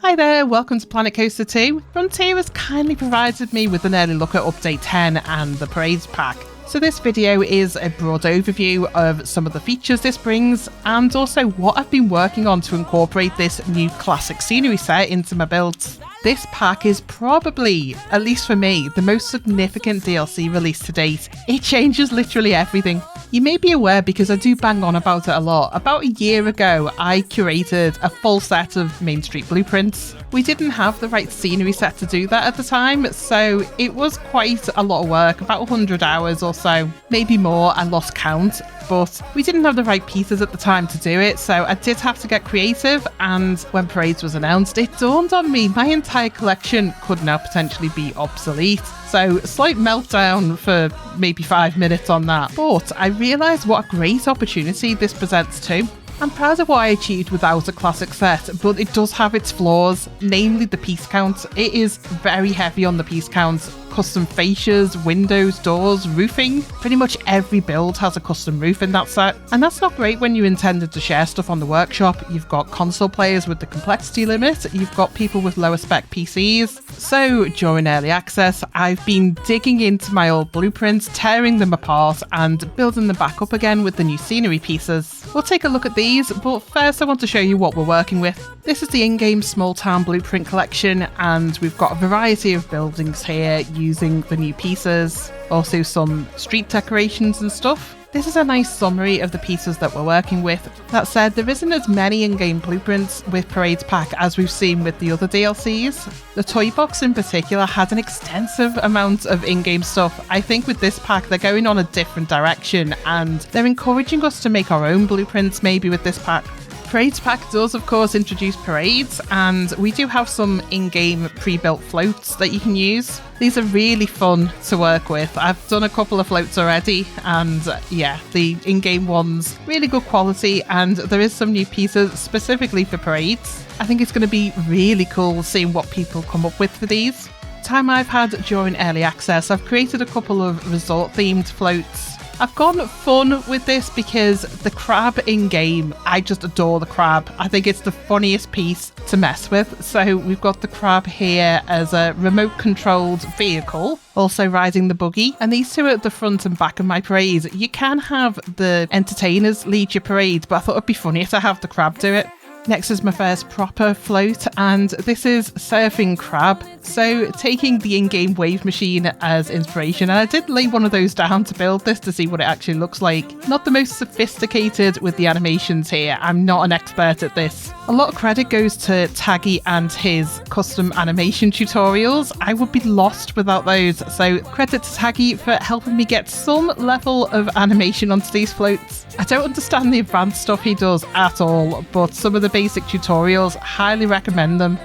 Hi there, welcome to Planet Coaster 2. Frontier has kindly provided me with an early look at Update 10 and the Parades pack. So this video is a broad overview of some of the features this brings and also what I've been working on to incorporate this new classic scenery set into my builds. This pack is probably, at least for me, the most significant DLC release to date. It changes literally everything. You may be aware because I do bang on about it a lot. About a year ago, I curated a full set of Main Street blueprints. We didn't have the right scenery set to do that at the time, so it was quite a lot of work, about 100 hours or so, maybe more, I lost count. But we didn't have the right pieces at the time to do it, so I did have to get creative, and when Parades was announced, it dawned on me my entire collection could now potentially be obsolete. So slight meltdown for maybe 5 minutes on that, but I realised what a great opportunity this presents too. I'm proud of what I achieved without a classic set, but it does have its flaws, namely the piece count. It is very heavy on the piece count. Custom fascias, windows, doors, roofing. Pretty much every build has a custom roof in that set. And that's not great when you intended to share stuff on the workshop. You've got console players with the complexity limit. You've got people with lower spec PCs. So during early access, I've been digging into my old blueprints, tearing them apart and building them back up again with the new scenery pieces. We'll take a look at these, but first I want to show you what we're working with. This is the in-game small town blueprint collection, and we've got a variety of buildings here using the new pieces, also some street decorations and stuff. This is a nice summary of the pieces that we're working with. That said, there isn't as many in-game blueprints with Parades Pack as we've seen with the other DLCs. The toy box in particular had an extensive amount of in-game stuff. I think with this pack they're going on a different direction and they're encouraging us to make our own blueprints maybe with this pack. Parades Pack does of course introduce parades, and we do have some in-game pre-built floats that you can use. These are really fun to work with. I've done a couple of floats already, and yeah, the in-game ones, really good quality, and there is some new pieces specifically for parades. I think it's going to be really cool seeing what people come up with for these. Time I've had during early access, I've created a couple of resort themed floats. I've gone fun with this because the crab in-game, I just adore the crab. I think it's the funniest piece to mess with. So we've got the crab here as a remote-controlled vehicle, also riding the buggy. And these two are at the front and back of my parade. You can have the entertainers lead your parade, but I thought it'd be funnier to have the crab do it. Next is my first proper float, and this is Surfing Crab. So taking the in-game wave machine as inspiration, and I did lay one of those down to build this to see what it actually looks like. Not the most sophisticated with the animations here, I'm not an expert at this. A lot of credit goes to Taggy and his custom animation tutorials. I would be lost without those, so credit to Taggy for helping me get some level of animation onto these floats. I don't understand the advanced stuff he does at all, but some of the basic tutorials, highly recommend them.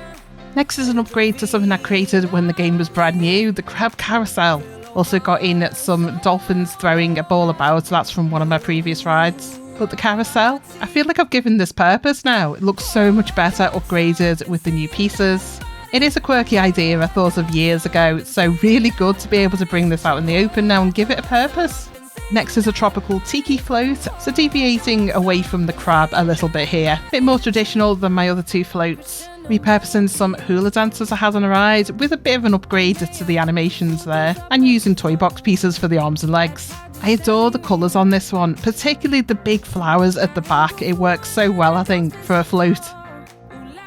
Next is an upgrade to something I created when the game was brand new, the crab carousel. Also got in some dolphins throwing a ball about, that's from one of my previous rides. But the carousel, I feel like I've given this purpose now. It looks so much better upgraded with the new pieces. It is a quirky idea I thought of years ago, so really good to be able to bring this out in the open now and give it a purpose. Next is a tropical tiki float, so deviating away from the crab a little bit here. A bit more traditional than my other two floats. Repurposing some hula dancers I had on a ride with a bit of an upgrade to the animations there, and using toy box pieces for the arms and legs. I adore the colours on this one, particularly the big flowers at the back. It works so well, I think, for a float.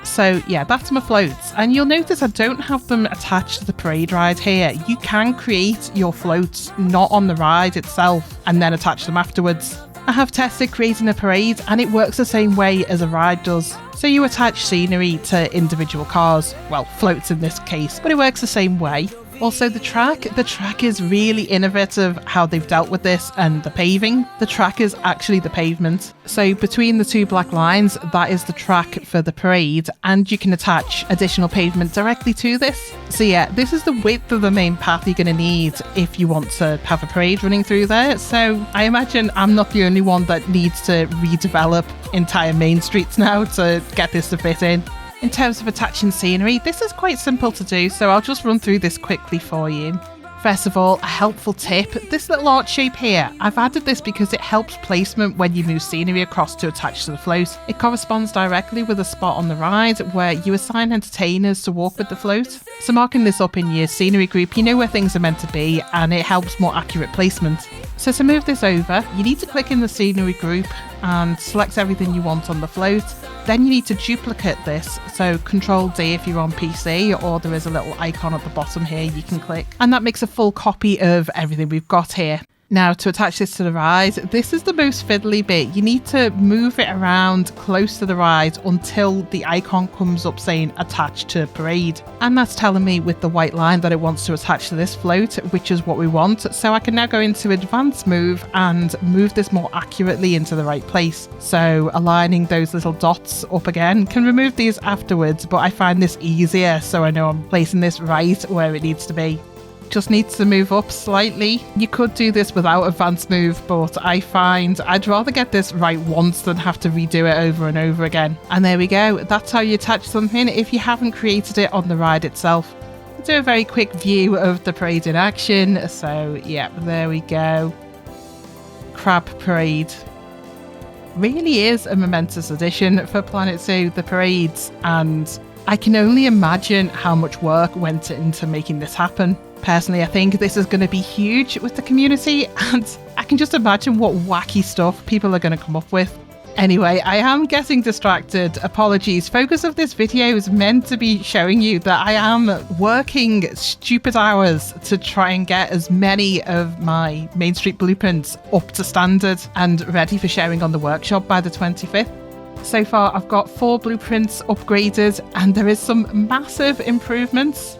So yeah, that's my floats, and you'll notice I don't have them attached to the parade ride here. You can create your floats not on the ride itself and then attach them afterwards. I have tested creating a parade and it works the same way as a ride does. So you attach scenery to individual cars, well, floats in this case, but it works the same way. Also the track is really innovative how they've dealt with this, and the paving. The track is actually the pavement. So between the two black lines, that is the track for the parade, and you can attach additional pavement directly to this. So yeah, this is the width of the main path you're going to need if you want to have a parade running through there. So I imagine I'm not the only one that needs to redevelop entire main streets now to get this to fit in. In terms of attaching scenery, this is quite simple to do, so I'll just run through this quickly for you. First of all, a helpful tip, this little art shape here, I've added this because it helps placement when you move scenery across to attach to the float. It corresponds directly with a spot on the ride where you assign entertainers to walk with the float. So marking this up in your scenery group, you know where things are meant to be and it helps more accurate placement. So to move this over, you need to click in the scenery group and select everything you want on the float. Then you need to duplicate this, so Control D if you're on PC, or there is a little icon at the bottom here you can click, and that makes a full copy of everything we've got here. Now to attach this to the ride, this is the most fiddly bit. You need to move it around close to the ride until the icon comes up saying attach to parade. And that's telling me with the white line that it wants to attach to this float, which is what we want. So I can now go into advanced move and move this more accurately into the right place. So aligning those little dots up again, can remove these afterwards, but I find this easier so I know I'm placing this right where it needs to be. Just needs to move up slightly. You could do this without advanced move, but I find I'd rather get this right once than have to redo it over and over again. And there we go. That's how you attach something if you haven't created it on the ride itself. I'll do a very quick view of the parade in action. So yeah, there we go. Crab Parade. Really is a momentous addition for Planet Zoo, the parades, and I can only imagine how much work went into making this happen. Personally, I think this is going to be huge with the community, and I can just imagine what wacky stuff people are going to come up with. Anyway, I am getting distracted. Apologies. Focus of this video is meant to be showing you that I am working stupid hours to try and get as many of my Main Street blueprints up to standard and ready for sharing on the workshop by the 25th. So far, I've got 4 blueprints upgraded, and there is some massive improvements.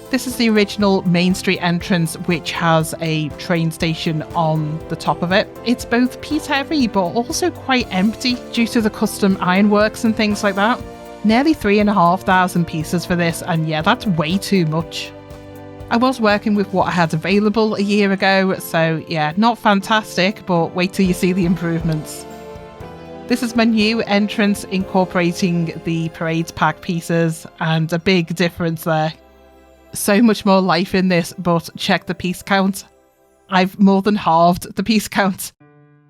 This is the original Main Street entrance, which has a train station on the top of it. It's both piece heavy, but also quite empty due to the custom ironworks and things like that. Nearly 3,500 pieces for this, and yeah, that's way too much. I was working with what I had available a year ago, so yeah, not fantastic, but wait till you see the improvements. This is my new entrance incorporating the Parades Pack pieces, and a big difference there. So much more life in this, but check the piece count. I've more than halved the piece count.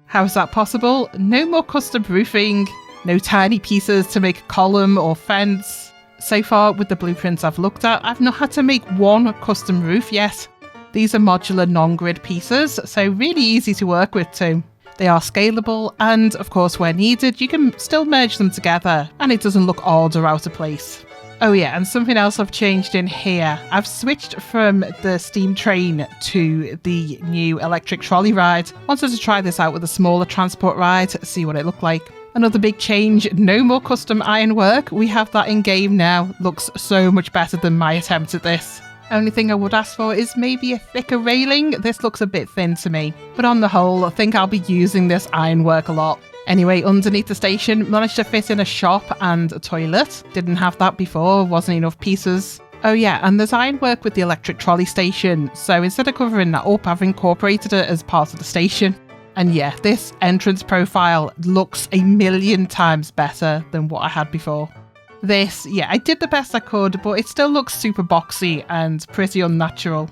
How is that possible? No more custom roofing, no tiny pieces to make a column or fence. So far with the blueprints I've looked at, I've not had to make one custom roof yet. These are modular non-grid pieces, so really easy to work with too. They are scalable, and of course where needed you can still merge them together and it doesn't look odd or out of place. Oh yeah, and something else I've changed in here. I've switched from the steam train to the new electric trolley ride. Wanted to try this out with a smaller transport ride, see what it looked like. Another big change, no more custom ironwork. We have that in game now. Looks so much better than my attempt at this. Only thing I would ask for is maybe a thicker railing. This looks a bit thin to me. But on the whole, I think I'll be using this ironwork a lot. Anyway, underneath the station, managed to fit in a shop and a toilet. Didn't have that before, wasn't enough pieces. Oh yeah, and there's ironwork with the electric trolley station, so instead of covering that up, I've incorporated it as part of the station. And yeah, this entrance profile looks 1,000,000 times better than what I had before. This, yeah, I did the best I could, but it still looks super boxy and pretty unnatural.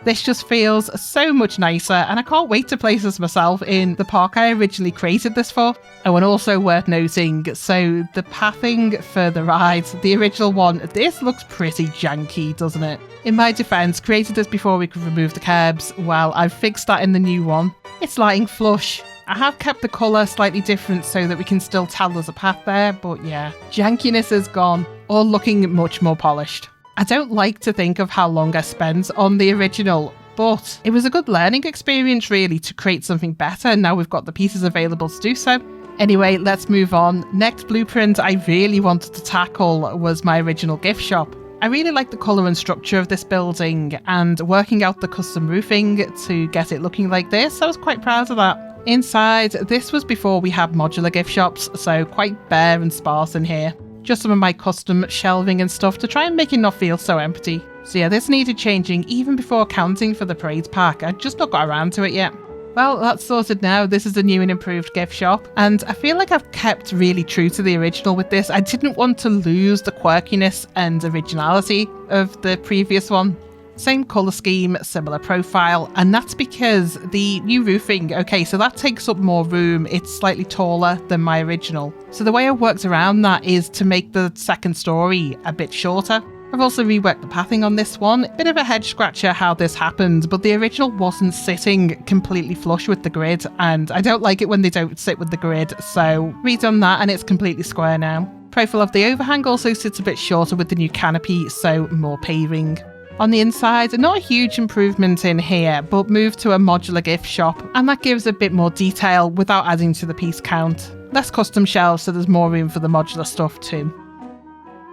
This just feels so much nicer, and I can't wait to place this myself in the park I originally created this for. Oh, and also worth noting, so the pathing for the ride, the original one, this looks pretty janky, doesn't it? In my defense, created this before we could remove the curbs. Well, I've fixed that in the new one. It's lighting flush. I have kept the colour slightly different so that we can still tell there's a path there, but yeah, jankiness is gone, all looking much more polished. I don't like to think of how long I spent on the original, but it was a good learning experience really to create something better. Now we've got the pieces available to do so. Anyway, let's move on. Next blueprint I really wanted to tackle was my original gift shop. I really like the colour and structure of this building, and working out the custom roofing to get it looking like this, I was quite proud of that. Inside, this was before we had modular gift shops, so quite bare and sparse in here. Just some of my custom shelving and stuff to try and make it not feel so empty. So yeah, this needed changing even before accounting for the Parades Pack. I'd just not got around to it yet. Well, that's sorted now. This is a new and improved gift shop, and I feel like I've kept really true to the original with this. I didn't want to lose the quirkiness and originality of the previous one. Same colour scheme, similar profile, and that's because the new roofing, okay, so that takes up more room. It's slightly taller than my original. So the way I worked around that is to make the second story a bit shorter. I've also reworked the pathing on this one. Bit of a head scratcher how this happened, but the original wasn't sitting completely flush with the grid, and I don't like it when they don't sit with the grid, so redone that and it's completely square now. Profile of the overhang also sits a bit shorter with the new canopy, so more paving. On the inside, not a huge improvement in here, but moved to a modular gift shop, and that gives a bit more detail without adding to the piece count. Less custom shelves, so there's more room for the modular stuff too.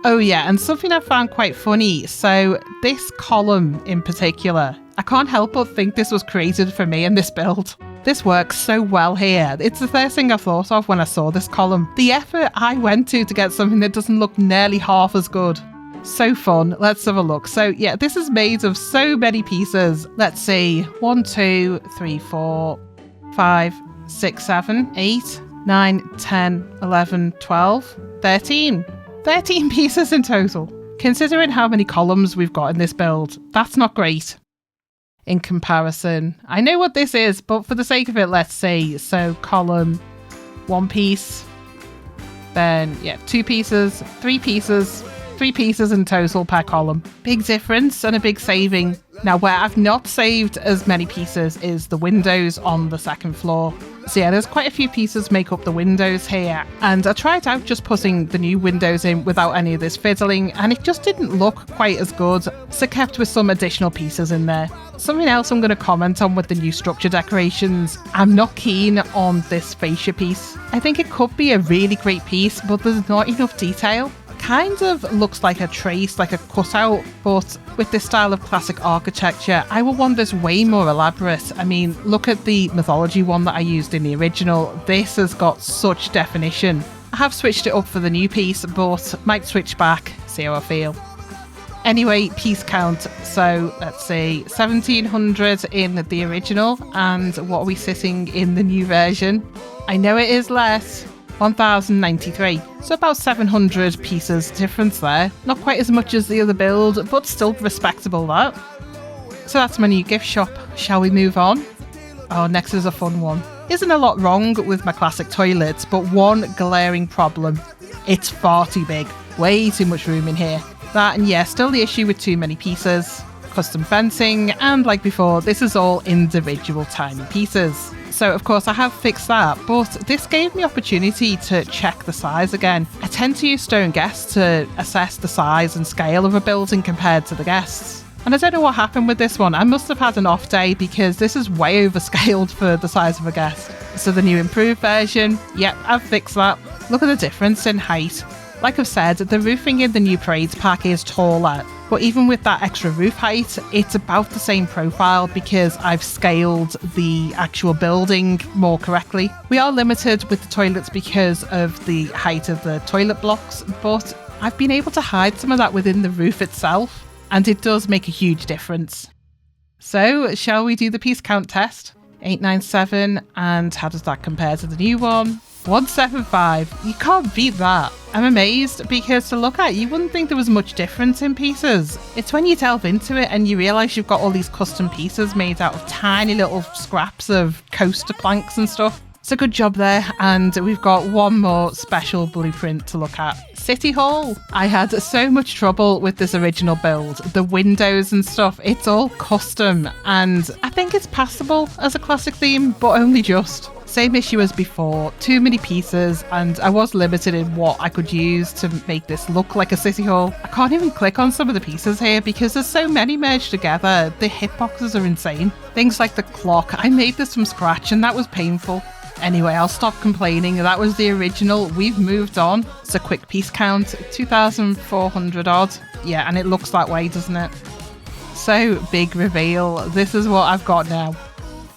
Oh yeah, and something I found quite funny, so this column in particular, I can't help but think this was created for me in this build. This works so well here. It's the first thing I thought of when I saw this column. The effort I went to get something that doesn't look nearly half as good. So fun. Let's have a look. So yeah, this is made of so many pieces. Let's see. 1, 2, 3, 4, 5, 6, 7, 8, 9, 10, 11, 12, 13. 13 pieces in total. Considering how many columns we've got in this build, that's not great. In comparison, I know what this is, but for the sake of it, let's see. So column, 1 piece, then yeah, 2 pieces, 3 pieces, 3 pieces in total per column. Big difference and a big saving. Now, where I've not saved as many pieces is the windows on the second floor. So yeah, there's quite a few pieces make up the windows here, and I tried out just putting the new windows in without any of this fiddling, and it just didn't look quite as good, so kept with some additional pieces in there. Something else I'm going to comment on with the new structure decorations, I'm not keen on this fascia piece. I think it could be a really great piece, but there's not enough detail. Kind of looks like a trace, like a cutout, but with this style of classic architecture, I would want this way more elaborate. I mean, look at the mythology one that I used in the original. This has got such definition. I have switched it up for the new piece, but might switch back, see how I feel. Anyway, piece count. So let's see, 1700 in the original, and what are we sitting in the new version? I know it is less. 1093, so about 700 pieces difference there. Not quite as much as the other build, but still respectable that. So that's my new gift shop. Shall we move on? Oh, next is a fun one. Isn't a lot wrong with my classic toilets, but one glaring problem. It's far too big. Way too much room in here. That, and yeah, still the issue with too many pieces. Custom fencing, and like before, this is all individual tiny pieces. So of course I have fixed that, but this gave me opportunity to check the size again. I tend to use stone guests to assess the size and scale of a building compared to the guests. And I don't know what happened with this one. I must have had an off day because this is way overscaled for the size of a guest. So the new improved version, yep, I've fixed that. Look at the difference in height. Like I've said, the roofing in the new parades pack is taller, but even with that extra roof height, it's about the same profile because I've scaled the actual building more correctly. We are limited with the toilets because of the height of the toilet blocks, but I've been able to hide some of that within the roof itself, and it does make a huge difference. So, shall we do the piece count test? 897, and how does that compare to the new one? 175. You can't beat that. I'm amazed because to look at, you wouldn't think there was much difference in pieces. It's when you delve into it and you realise you've got all these custom pieces made out of tiny little scraps of coaster planks and stuff. So good job there, and we've got one more special blueprint to look at. City Hall. I had so much trouble with this original build. The windows and stuff, it's all custom, and I think it's passable as a classic theme, but only just. Same issue as before, too many pieces, and I was limited in what I could use to make this look like a city hall. I can't even click on some of the pieces here because there's so many merged together. The hitboxes are insane. Things like the clock, I made this from scratch and that was painful. Anyway, I'll stop complaining. That was the original. We've moved on. It's a quick piece count, 2,400 odd. Yeah, and it looks that way, doesn't it? So, big reveal. This is what I've got now.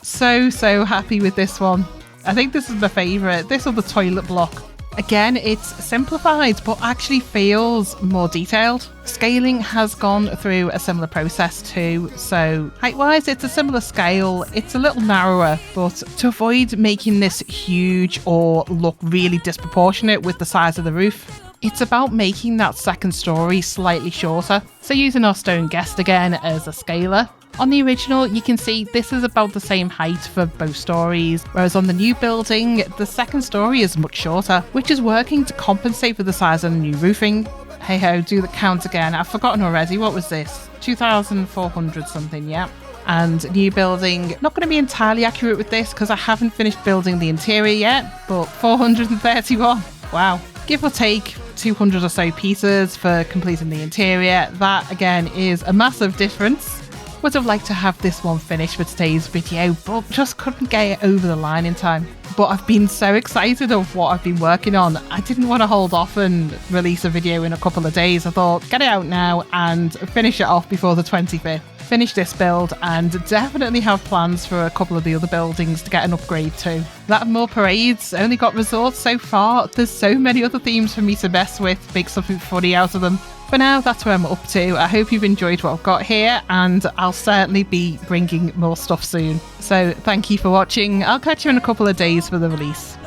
So happy with this one. I think this is my favourite. This or the toilet block. Again, it's simplified, but actually feels more detailed. Scaling has gone through a similar process too, so height-wise, it's a similar scale. It's a little narrower, but to avoid making this huge or look really disproportionate with the size of the roof, It's about making that second story slightly shorter, so using our stone guest again as a scaler. On the original, you can see this is about the same height for both stories, whereas on the new building, the second story is much shorter, which is working to compensate for the size of the new roofing. Hey ho, do the count again. I've forgotten already. What was this? 2,400 something, yeah. And new building, not going to be entirely accurate with this because I haven't finished building the interior yet, but 431. Wow. Give or take 200 or so pieces for completing the interior. That again is a massive difference. Would have liked to have this one finished for today's video, but just couldn't get it over the line in time. But I've been so excited of what I've been working on. I didn't want to hold off and release a video in a couple of days. I thought, get it out now and finish it off before the 25th. Finish this build and definitely have plans for a couple of the other buildings to get an upgrade to. That and more parades, only got resorts so far. There's so many other themes for me to mess with, make something funny out of them. For now, that's where I'm up to. I hope you've enjoyed what I've got here, and I'll certainly be bringing more stuff soon. So thank you for watching. I'll catch you in a couple of days for the release.